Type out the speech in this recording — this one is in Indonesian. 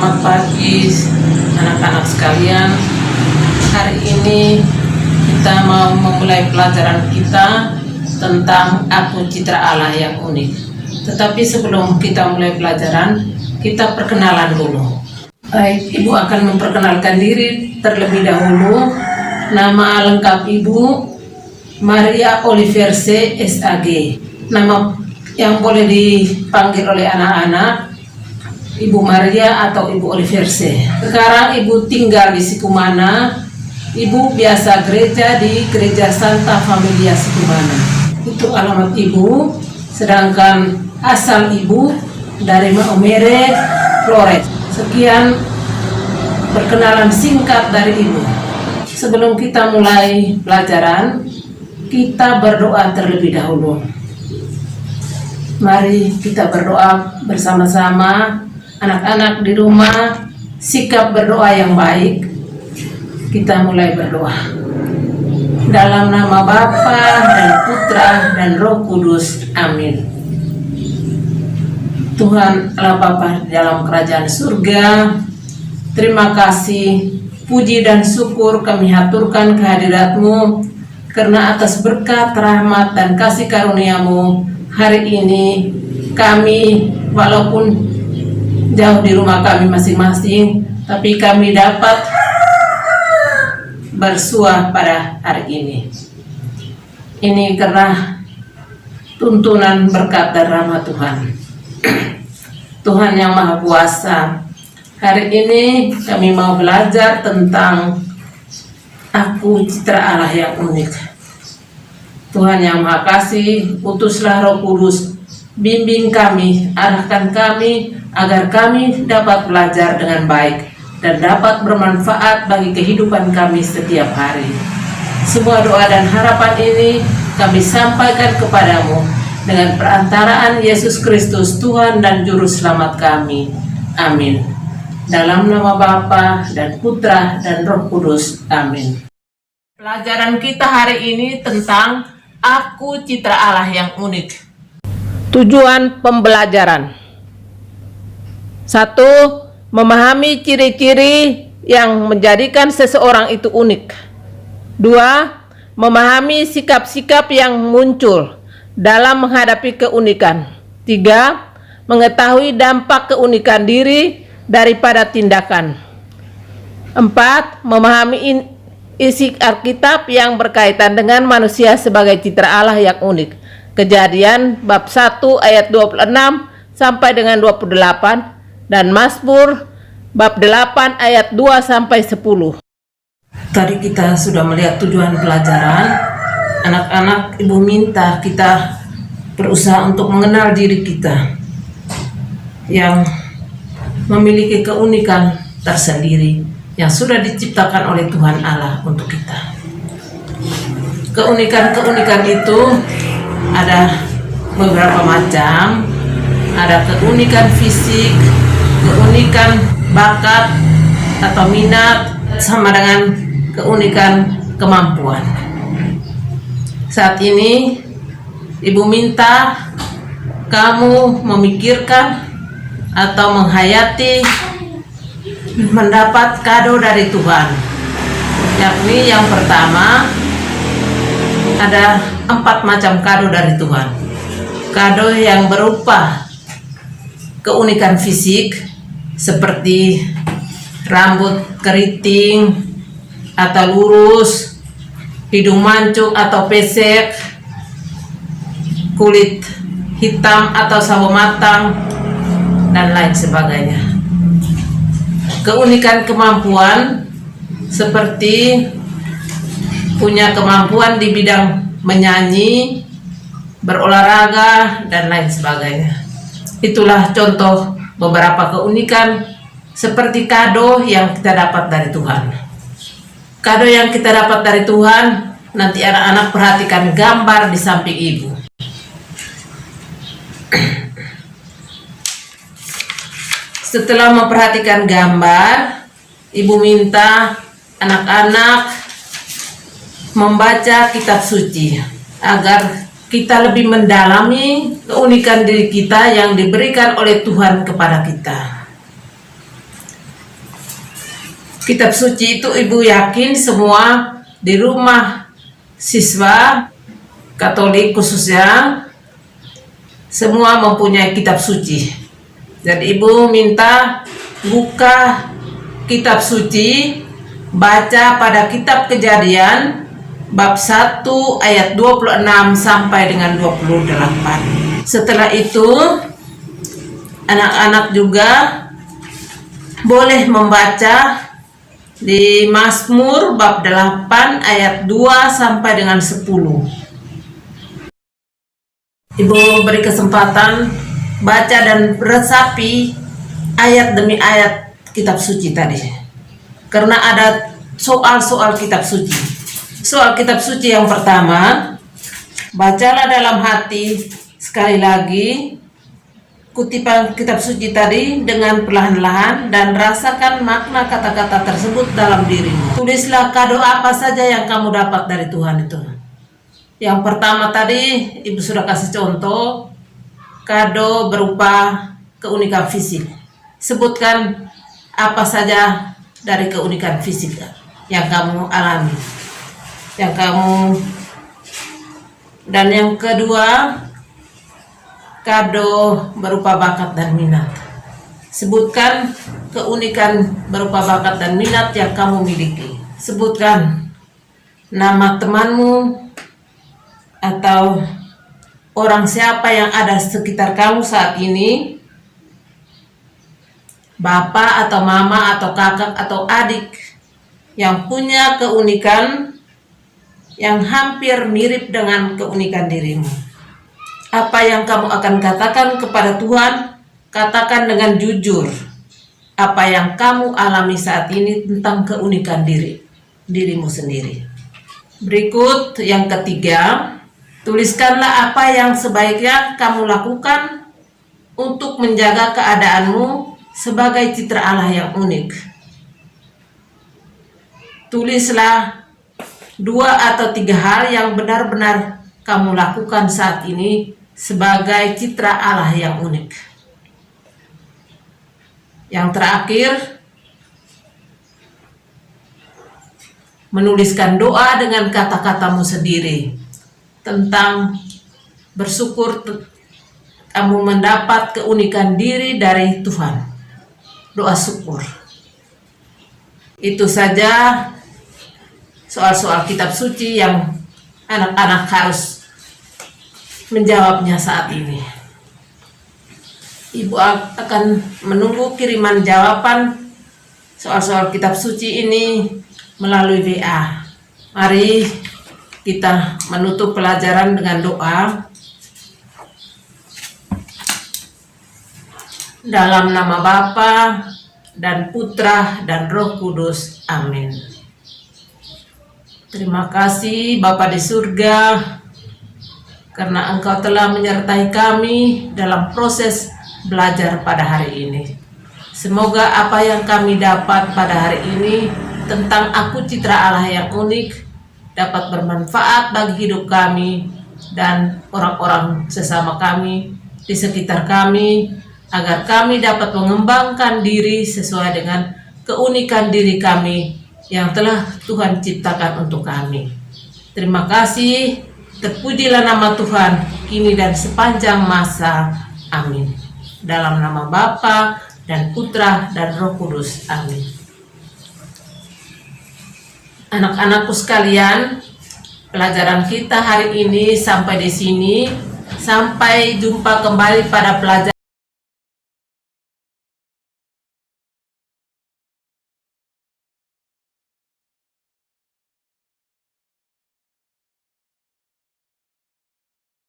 Selamat pagi anak-anak sekalian. Hari ini kita mau memulai pelajaran kita tentang Aku Citra Allah yang unik. Tetapi sebelum kita mulai pelajaran, kita perkenalan dulu. Baik, Ibu akan memperkenalkan diri terlebih dahulu. Nama lengkap Ibu Maria Oliverse SAG. Nama yang boleh dipanggil oleh anak-anak Ibu Maria atau Ibu Oliverse. Sekarang Ibu tinggal di Sikumana. Ibu biasa gereja di Gereja Santa Familia Sikumana. Itu alamat Ibu. Sedangkan asal Ibu dari Maumere, Flores. Sekian perkenalan singkat dari Ibu. Sebelum kita mulai pelajaran, kita berdoa terlebih dahulu. Mari kita berdoa bersama-sama. Anak-anak di rumah, sikap berdoa yang baik. Kita mulai berdoa. Dalam nama Bapa dan Putra dan Roh Kudus. Amin. Tuhan Allah Bapa dalam kerajaan surga, terima kasih, puji dan syukur kami haturkan kehadirat-Mu, karena atas berkat, rahmat dan kasih karunia-Mu, hari ini kami walaupun jauh di rumah kami masing-masing, tapi kami dapat bersua pada hari ini. Ini karena tuntunan berkat dan rahmat Tuhan. Tuhan yang Maha Kuasa, hari ini kami mau belajar tentang Aku Citra Allah yang unik. Tuhan yang Maha Kasih, utuslah Roh Kudus, bimbing kami, arahkan kami, agar kami dapat belajar dengan baik dan dapat bermanfaat bagi kehidupan kami setiap hari. Semua doa dan harapan ini kami sampaikan kepadamu dengan perantaraan Yesus Kristus, Tuhan dan Juru Selamat kami. Amin. Dalam nama Bapa dan Putra dan Roh Kudus. Amin. Pelajaran kita hari ini tentang Aku Citra Allah yang unik. Tujuan pembelajaran: 1. Memahami ciri-ciri yang menjadikan seseorang itu unik. 2. Memahami sikap-sikap yang muncul dalam menghadapi keunikan. 3. Mengetahui dampak keunikan diri daripada tindakan. 4. Memahami isi Alkitab yang berkaitan dengan manusia sebagai citra Allah yang unik. Kejadian bab 1 ayat 26 sampai dengan 28 dan Mazmur bab 8 ayat 2 sampai 10. Tadi kita sudah melihat tujuan pelajaran. Anak-anak, Ibu minta kita berusaha untuk mengenal diri kita yang memiliki keunikan tersendiri yang sudah diciptakan oleh Tuhan Allah untuk kita. Keunikan-keunikan itu ada beberapa macam. Ada keunikan fisik, keunikan bakat atau minat, sama dengan keunikan kemampuan. Saat ini Ibu minta kamu memikirkan atau menghayati mendapat kado dari Tuhan. Yakni yang pertama, ada 4 macam kado dari Tuhan. Kado yang berupa keunikan fisik seperti rambut keriting atau lurus, hidung mancung atau pesek, kulit hitam atau sawo matang, dan lain sebagainya. Keunikan kemampuan seperti punya kemampuan di bidang menyanyi, berolahraga, dan lain sebagainya. Itulah contoh beberapa keunikan seperti kado yang kita dapat dari Tuhan. Kado yang kita dapat dari Tuhan, nanti anak-anak perhatikan gambar di samping Ibu. Setelah memperhatikan gambar, Ibu minta anak-anak membaca kitab suci agar kita lebih mendalami keunikan diri kita yang diberikan oleh Tuhan kepada kita. Kitab suci itu Ibu yakin semua di rumah siswa Katolik khususnya semua mempunyai kitab suci. Jadi Ibu minta buka kitab suci, baca pada kitab Kejadian bab 1 ayat 26 sampai dengan 28. Setelah itu anak-anak juga boleh membaca di Mazmur bab 8 ayat 2 sampai dengan 10. Ibu beri kesempatan baca dan resapi ayat demi ayat kitab suci tadi. Karena ada soal-soal kitab suci. Soal kitab suci yang pertama, bacalah dalam hati sekali lagi kutipan kitab suci tadi dengan perlahan-lahan dan rasakan makna kata-kata tersebut dalam dirimu. Tulislah kado apa saja yang kamu dapat dari Tuhan itu. Yang pertama tadi Ibu sudah kasih contoh, kado berupa keunikan fisik. Sebutkan apa saja dari keunikan fisik yang kamu alami, yang kamu. Dan yang kedua, kado berupa bakat dan minat. Sebutkan keunikan berupa bakat dan minat yang kamu miliki. Sebutkan nama temanmu atau orang siapa yang ada sekitar kamu saat ini, bapak atau mama atau kakak atau adik yang punya keunikan yang hampir mirip dengan keunikan dirimu. Apa yang kamu akan katakan kepada Tuhan, katakan dengan jujur. Apa yang kamu alami saat ini tentang keunikan dirimu sendiri. Berikut yang ketiga, tuliskanlah apa yang sebaiknya kamu lakukan untuk menjaga keadaanmu sebagai citra Allah yang unik. Tulislah 2 atau 3 hal yang benar-benar kamu lakukan saat ini sebagai citra Allah yang unik. Yang terakhir, menuliskan doa dengan kata-katamu sendiri tentang bersyukur kamu mendapat keunikan diri dari Tuhan. Doa syukur. Itu saja soal-soal kitab suci yang anak-anak harus menjawabnya saat ini. Ibu akan menunggu kiriman jawaban soal-soal kitab suci ini melalui WA. Mari kita menutup pelajaran dengan doa. Dalam nama Bapa dan Putra dan Roh Kudus. Amin. Terima kasih Bapa di surga, karena Engkau telah menyertai kami dalam proses belajar pada hari ini. Semoga apa yang kami dapat pada hari ini tentang aku citra Allah yang unik dapat bermanfaat bagi hidup kami dan orang-orang sesama kami di sekitar kami, agar kami dapat mengembangkan diri sesuai dengan keunikan diri kami yang telah Tuhan ciptakan untuk kami. Terima kasih. Terpujilah nama Tuhan, kini dan sepanjang masa. Amin. Dalam nama Bapa dan Putra dan Roh Kudus. Amin. Anak-anakku sekalian, pelajaran kita hari ini sampai di sini. Sampai jumpa kembali pada pelajaran